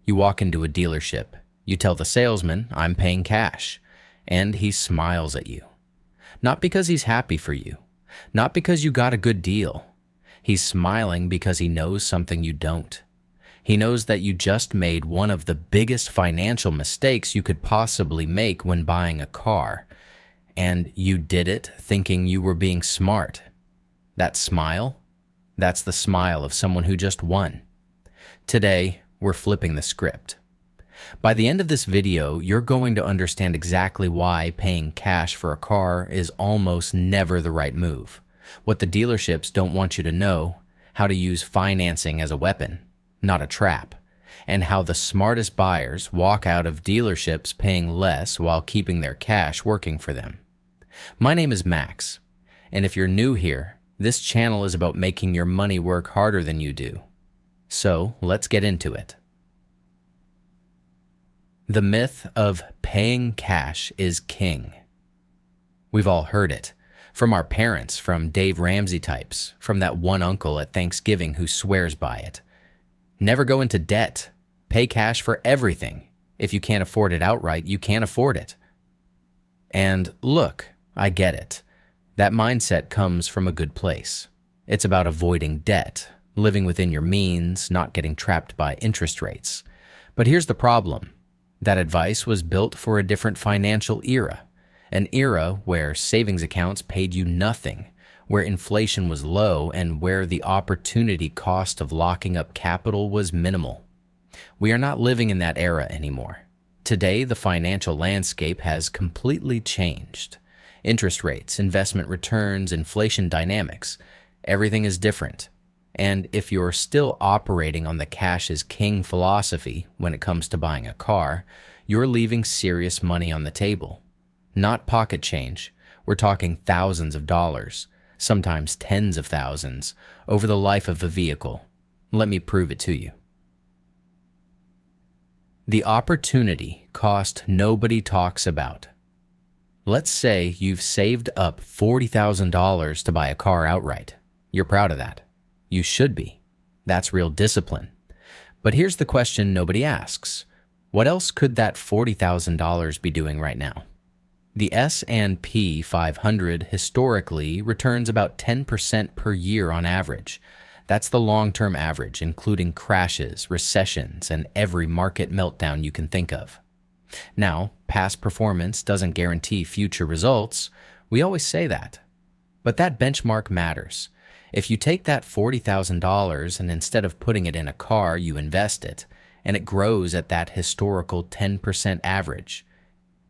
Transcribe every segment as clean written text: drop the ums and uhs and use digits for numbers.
You walk into a dealership. You tell the salesman, "I'm paying cash," and he smiles at you. Not because he's happy for you, not because you got a good deal. He's smiling because he knows something you don't. He knows that you just made one of the biggest financial mistakes you could possibly make when buying a car, and you did it thinking you were being smart. That smile? That's the smile of someone who just won. Today, we're flipping the script. By the end of this video, you're going to understand exactly why paying cash for a car is almost never the right move, what the dealerships don't want you to know, how to use financing as a weapon, not a trap, and how the smartest buyers walk out of dealerships paying less while keeping their cash working for them. My name is Max, and if you're new here, this channel is about making your money work harder than you do. So let's get into it. The myth of paying cash is king. We've all heard it. From our parents, from Dave Ramsey types, from that one uncle at Thanksgiving who swears by it. Never go into debt. Pay cash for everything. If you can't afford it outright, you can't afford it. And look, I get it. That mindset comes from a good place. It's about avoiding debt, living within your means, not getting trapped by interest rates. But here's the problem. That advice was built for a different financial era, an era where savings accounts paid you nothing, where inflation was low, and where the opportunity cost of locking up capital was minimal. We are not living in that era anymore. Today, the financial landscape has completely changed. Interest rates, investment returns, inflation dynamics, everything is different. And if you're still operating on the cash is king philosophy when it comes to buying a car, you're leaving serious money on the table. Not pocket change. We're talking thousands of dollars, sometimes tens of thousands, over the life of a vehicle. Let me prove it to you. The opportunity cost nobody talks about. Let's say you've saved up $40,000 to buy a car outright. You're proud of that. You should be. That's real discipline. But here's the question nobody asks. What else could that $40,000 be doing right now? The S&P 500 historically returns about 10% per year on average. That's the long-term average, including crashes, recessions, and every market meltdown you can think of. Now, past performance doesn't guarantee future results. We always say that. But that benchmark matters. If you take that $40,000 and instead of putting it in a car, you invest it, and it grows at that historical 10% average.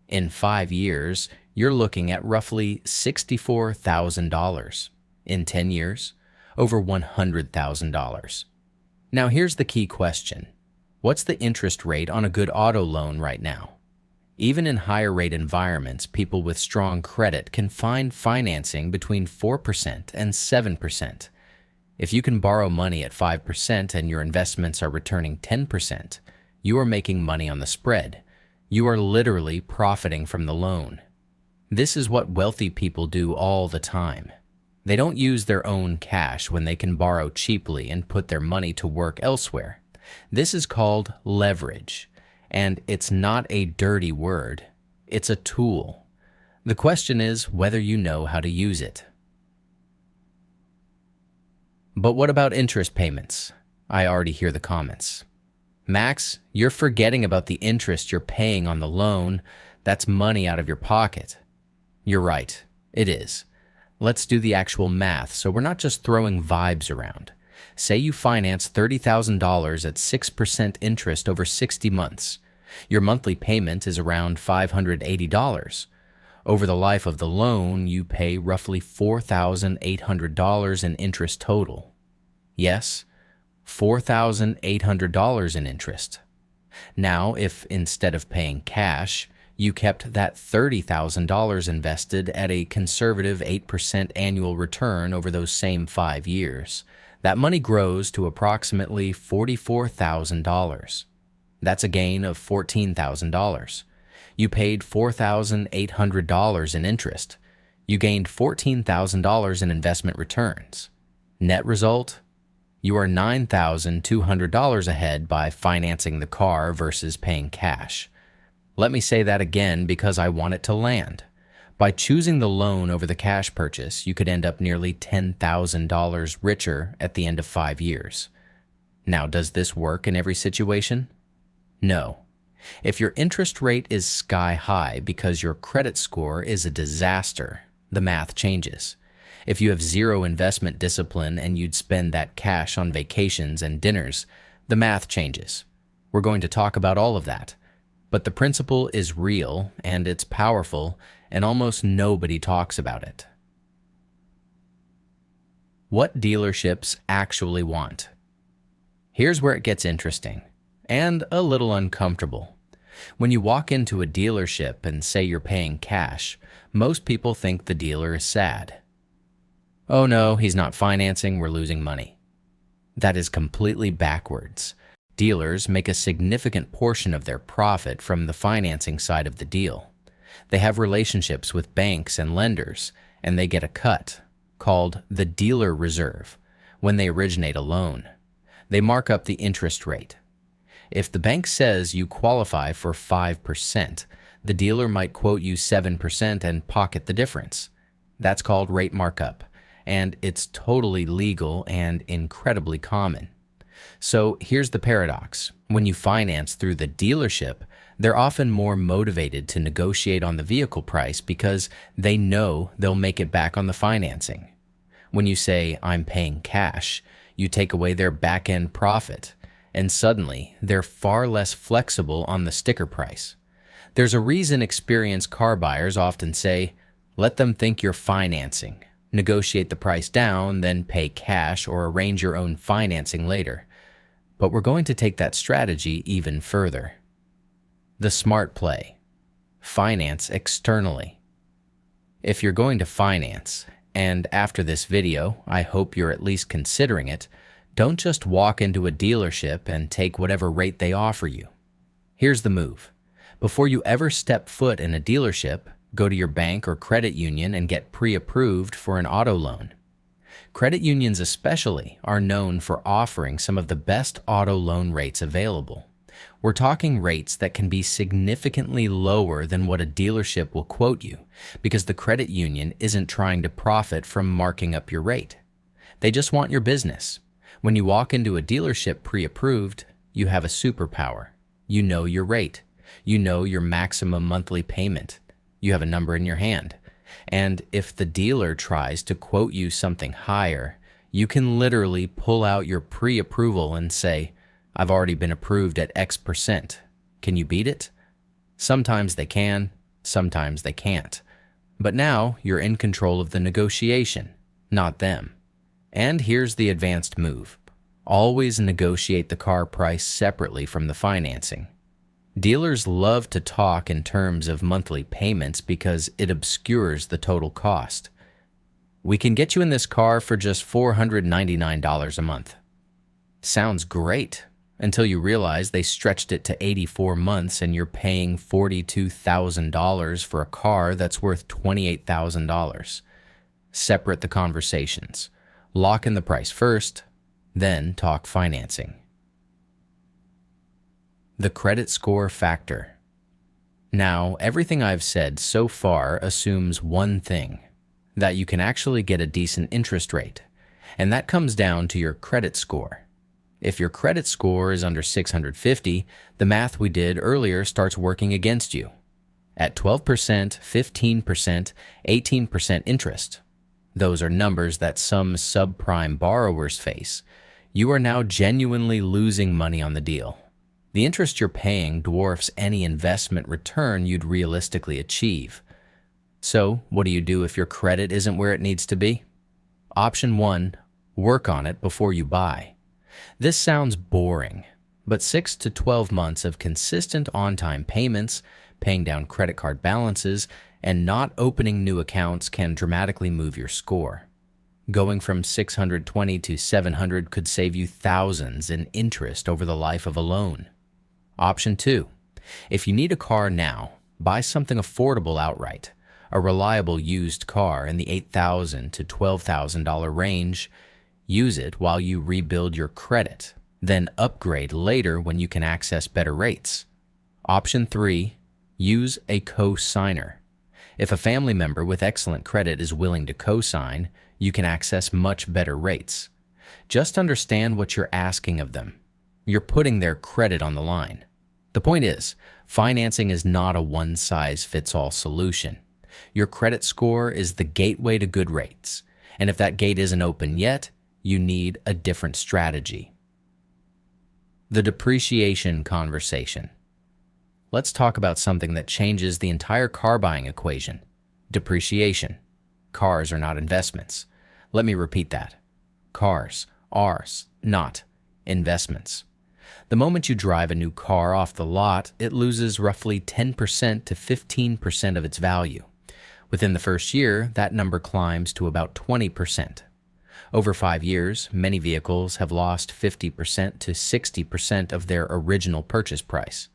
In 5 years, you're looking at roughly $64,000. In 10 years, over $100,000. Now here's the key question. What's the interest rate on a good auto loan right now? Even in higher rate environments, people with strong credit can find financing between 4% and 7%. If you can borrow money at 5% and your investments are returning 10%, you are making money on the spread. You are literally profiting from the loan. This is what wealthy people do all the time. They don't use their own cash when they can borrow cheaply and put their money to work elsewhere. This is called leverage. And it's not a dirty word. It's a tool. The question is whether you know how to use it. But what about interest payments? I already hear the comments. Max, you're forgetting about the interest you're paying on the loan. That's money out of your pocket. You're right. It is. Let's do the actual math so we're not just throwing vibes around. Say you finance $30,000 at 6% interest over 60 months. Your monthly payment is around $580. Over the life of the loan, you pay roughly $4,800 in interest total. Yes, $4,800 in interest. Now, if instead of paying cash, you kept that $30,000 invested at a conservative 8% annual return over those same 5 years, that money grows to approximately $44,000. That's a gain of $14,000. You paid $4,800 in interest. You gained $14,000 in investment returns. Net result? You are $9,200 ahead by financing the car versus paying cash. Let me say that again because I want it to land. By choosing the loan over the cash purchase, you could end up nearly $10,000 richer at the end of 5 years. Now, does this work in every situation? No. If your interest rate is sky high because your credit score is a disaster, the math changes. If you have zero investment discipline and you'd spend that cash on vacations and dinners, the math changes. We're going to talk about all of that. But the principle is real and it's powerful, and almost nobody talks about it. What dealerships actually want. Here's where it gets interesting and a little uncomfortable. When you walk into a dealership and say you're paying cash, most people think the dealer is sad. Oh no, he's not financing, we're losing money. That is completely backwards. Dealers make a significant portion of their profit from the financing side of the deal. They have relationships with banks and lenders, and they get a cut, called the dealer reserve, when they originate a loan. They mark up the interest rate. If the bank says you qualify for 5%, the dealer might quote you 7% and pocket the difference. That's called rate markup, and it's totally legal and incredibly common. So here's the paradox. When you finance through the dealership, they're often more motivated to negotiate on the vehicle price because they know they'll make it back on the financing. When you say, I'm paying cash, you take away their back-end profit, and suddenly they're far less flexible on the sticker price. There's a reason experienced car buyers often say, let them think you're financing. Negotiate the price down, then pay cash or arrange your own financing later. But we're going to take that strategy even further. The smart play. Finance externally. If you're going to finance, and after this video, I hope you're at least considering it, don't just walk into a dealership and take whatever rate they offer you. Here's the move. Before you ever step foot in a dealership, go to your bank or credit union and get pre-approved for an auto loan. Credit unions especially are known for offering some of the best auto loan rates available. We're talking rates that can be significantly lower than what a dealership will quote you, because the credit union isn't trying to profit from marking up your rate. They just want your business. When you walk into a dealership pre-approved, you have a superpower. You know your rate. You know your maximum monthly payment. You have a number in your hand. And if the dealer tries to quote you something higher, you can literally pull out your pre-approval and say, I've already been approved at X%. Can you beat it? Sometimes they can, sometimes they can't. But now you're in control of the negotiation, not them. And here's the advanced move. Always negotiate the car price separately from the financing. Dealers love to talk in terms of monthly payments because it obscures the total cost. We can get you in this car for just $499 a month. Sounds great, until you realize they stretched it to 84 months and you're paying $42,000 for a car that's worth $28,000. Separate the conversations. Lock in the price first, then talk financing. The credit score factor. Now, everything I've said so far assumes one thing, that you can actually get a decent interest rate, and that comes down to your credit score. If your credit score is under 650, the math we did earlier starts working against you. At 12%, 15%, 18% interest, those are numbers that some subprime borrowers face, you are now genuinely losing money on the deal. The interest you're paying dwarfs any investment return you'd realistically achieve. So, what do you do if your credit isn't where it needs to be? Option 1, work on it before you buy. This sounds boring, but 6 to 12 months of consistent on-time payments, paying down credit card balances, and not opening new accounts can dramatically move your score. Going from 620 to 700 could save you thousands in interest over the life of a loan. Option 2. If you need a car now, buy something affordable outright. A reliable used car in the $8,000 to $12,000 range. Use it while you rebuild your credit, then upgrade later when you can access better rates. Option 3, use a co-signer. If a family member with excellent credit is willing to co-sign, you can access much better rates. Just understand what you're asking of them. You're putting their credit on the line. The point is, financing is not a one-size-fits-all solution. Your credit score is the gateway to good rates, and if that gate isn't open yet, you need a different strategy. The depreciation conversation. Let's talk about something that changes the entire car buying equation: depreciation. Cars are not investments. Let me repeat that. Cars are not investments. The moment you drive a new car off the lot, it loses roughly 10% to 15% of its value. Within the first year, that number climbs to about 20%. Over 5 years, many vehicles have lost 50% to 60% of their original purchase price.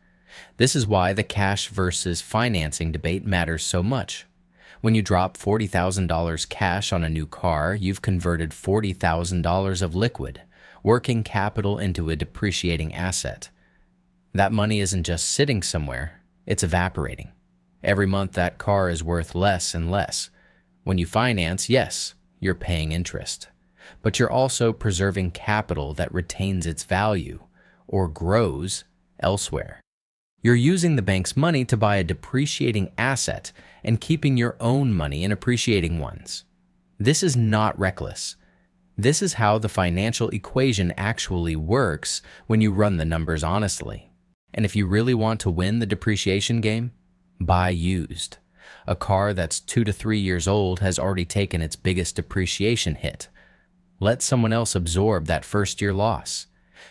This is why the cash versus financing debate matters so much. When you drop $40,000 cash on a new car, you've converted $40,000 of liquid, working capital into a depreciating asset. That money isn't just sitting somewhere, it's evaporating. Every month that car is worth less and less. When you finance, yes, you're paying interest, but you're also preserving capital that retains its value or grows elsewhere. You're using the bank's money to buy a depreciating asset and keeping your own money in appreciating ones. This is not reckless. This is how the financial equation actually works when you run the numbers honestly. And if you really want to win the depreciation game, buy used. A car that's 2 to 3 years old has already taken its biggest depreciation hit. Let someone else absorb that first-year loss.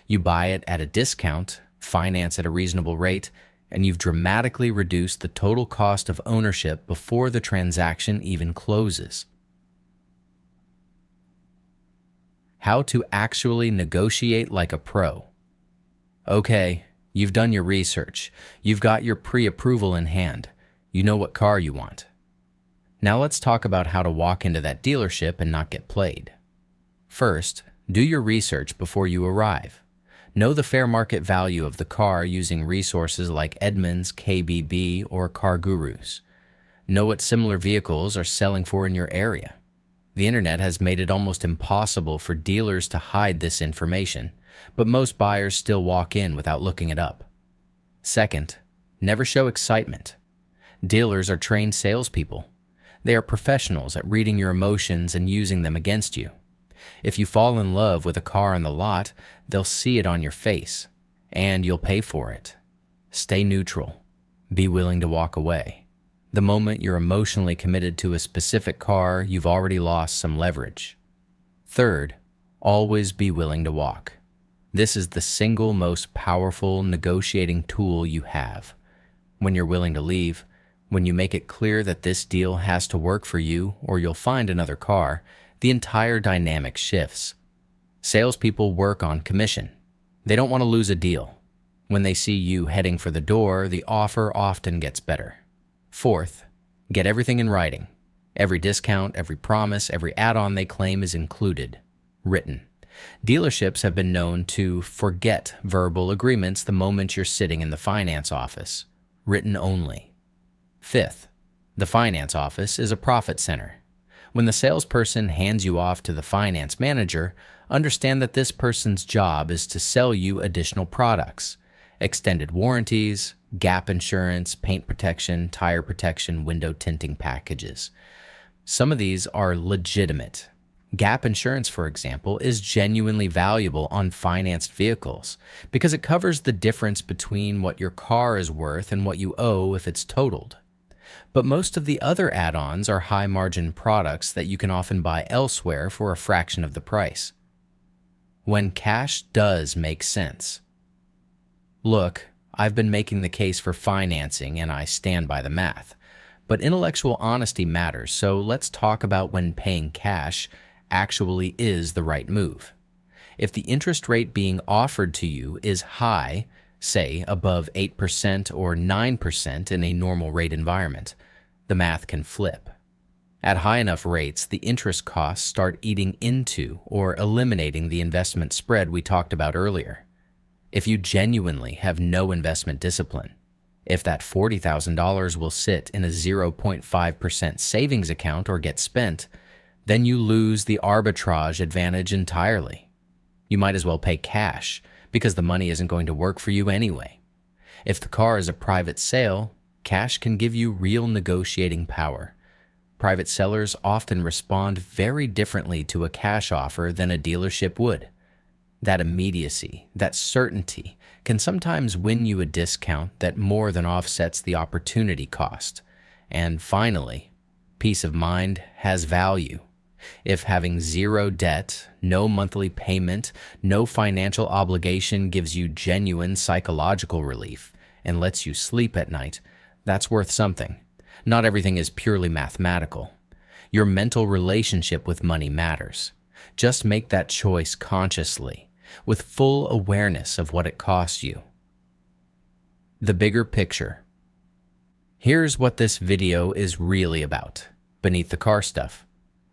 You buy it at a discount, finance at a reasonable rate, and you've dramatically reduced the total cost of ownership before the transaction even closes. How to actually negotiate like a pro. Okay, you've done your research. You've got your pre-approval in hand. You know what car you want. Now let's talk about how to walk into that dealership and not get played. First, do your research before you arrive. Know the fair market value of the car using resources like Edmunds, KBB, or Car Gurus. Know what similar vehicles are selling for in your area. The internet has made it almost impossible for dealers to hide this information, but most buyers still walk in without looking it up. Second, never show excitement. Dealers are trained salespeople. They are professionals at reading your emotions and using them against you. If you fall in love with a car on the lot, they'll see it on your face, and you'll pay for it. Stay neutral. Be willing to walk away. The moment you're emotionally committed to a specific car, you've already lost some leverage. Third, always be willing to walk. This is the single most powerful negotiating tool you have. When you're willing to leave, when you make it clear that this deal has to work for you or you'll find another car, the entire dynamic shifts. Salespeople work on commission. They don't want to lose a deal. When they see you heading for the door, the offer often gets better. Fourth, get everything in writing. Every discount, every promise, every add-on they claim is included. Written. Dealerships have been known to forget verbal agreements the moment you're sitting in the finance office. Written only. Fifth, the finance office is a profit center. When the salesperson hands you off to the finance manager, understand that this person's job is to sell you additional products: extended warranties, gap insurance, paint protection, tire protection, window tinting packages. Some of these are legitimate. Gap insurance, for example, is genuinely valuable on financed vehicles because it covers the difference between what your car is worth and what you owe if it's totaled. But most of the other add-ons are high-margin products that you can often buy elsewhere for a fraction of the price. When cash does make sense. Look, I've been making the case for financing and I stand by the math. But intellectual honesty matters, so let's talk about when paying cash actually is the right move. If the interest rate being offered to you is high, say above 8% or 9% in a normal rate environment, the math can flip. At high enough rates, the interest costs start eating into or eliminating the investment spread we talked about earlier. If you genuinely have no investment discipline, if that $40,000 will sit in a 0.5% savings account or get spent, then you lose the arbitrage advantage entirely. You might as well pay cash because the money isn't going to work for you anyway. If the car is a private sale, cash can give you real negotiating power. Private sellers often respond very differently to a cash offer than a dealership would. That immediacy, that certainty, can sometimes win you a discount that more than offsets the opportunity cost. And finally, peace of mind has value. If having zero debt, no monthly payment, no financial obligation gives you genuine psychological relief and lets you sleep at night, that's worth something. Not everything is purely mathematical. Your mental relationship with money matters. Just make that choice consciously, with full awareness of what it costs you. The bigger picture. Here's what this video is really about, beneath the car stuff.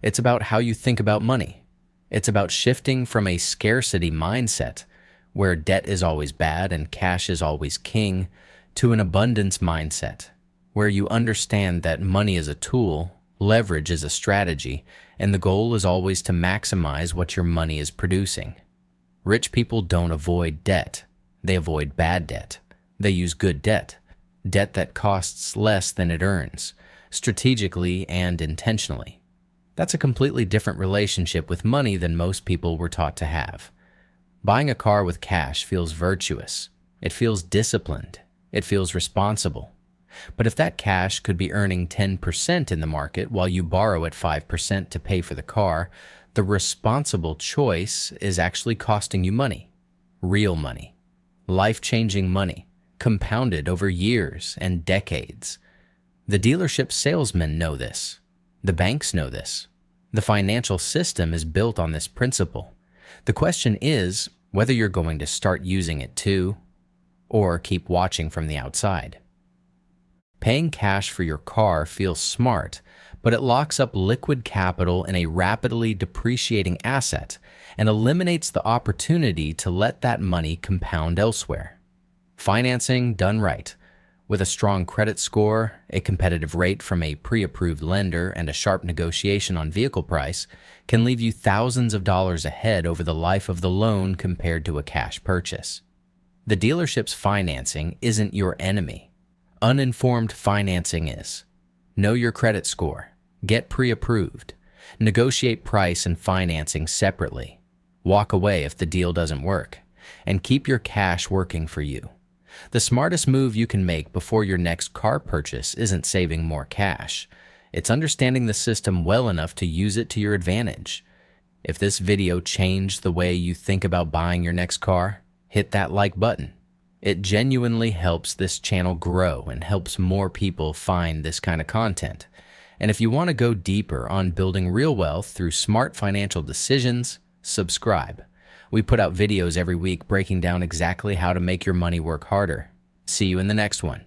It's about how you think about money. It's about shifting from a scarcity mindset, where debt is always bad and cash is always king, to an abundance mindset, where you understand that money is a tool, leverage is a strategy, and the goal is always to maximize what your money is producing. Rich people don't avoid debt. They avoid bad debt. They use good debt, debt that costs less than it earns, strategically and intentionally. That's a completely different relationship with money than most people were taught to have. Buying a car with cash feels virtuous. It feels disciplined. It feels responsible. But if that cash could be earning 10% in the market while you borrow at 5% to pay for the car, the responsible choice is actually costing you money. Real money. Life-changing money, compounded over years and decades. The dealership salesmen know this. The banks know this. The financial system is built on this principle. The question is whether you're going to start using it too, or keep watching from the outside. Paying cash for your car feels smart, but it locks up liquid capital in a rapidly depreciating asset and eliminates the opportunity to let that money compound elsewhere. Financing done right, with a strong credit score, a competitive rate from a pre-approved lender, and a sharp negotiation on vehicle price, can leave you thousands of dollars ahead over the life of the loan compared to a cash purchase. The dealership's financing isn't your enemy. Uninformed financing is. Know your credit score. Get pre-approved. Negotiate price and financing separately. Walk away if the deal doesn't work. And keep your cash working for you. The smartest move you can make before your next car purchase isn't saving more cash. It's understanding the system well enough to use it to your advantage. If this video changed the way you think about buying your next car, hit that like button. It genuinely helps this channel grow and helps more people find this kind of content. And if you want to go deeper on building real wealth through smart financial decisions, subscribe. We put out videos every week breaking down exactly how to make your money work harder. See you in the next one.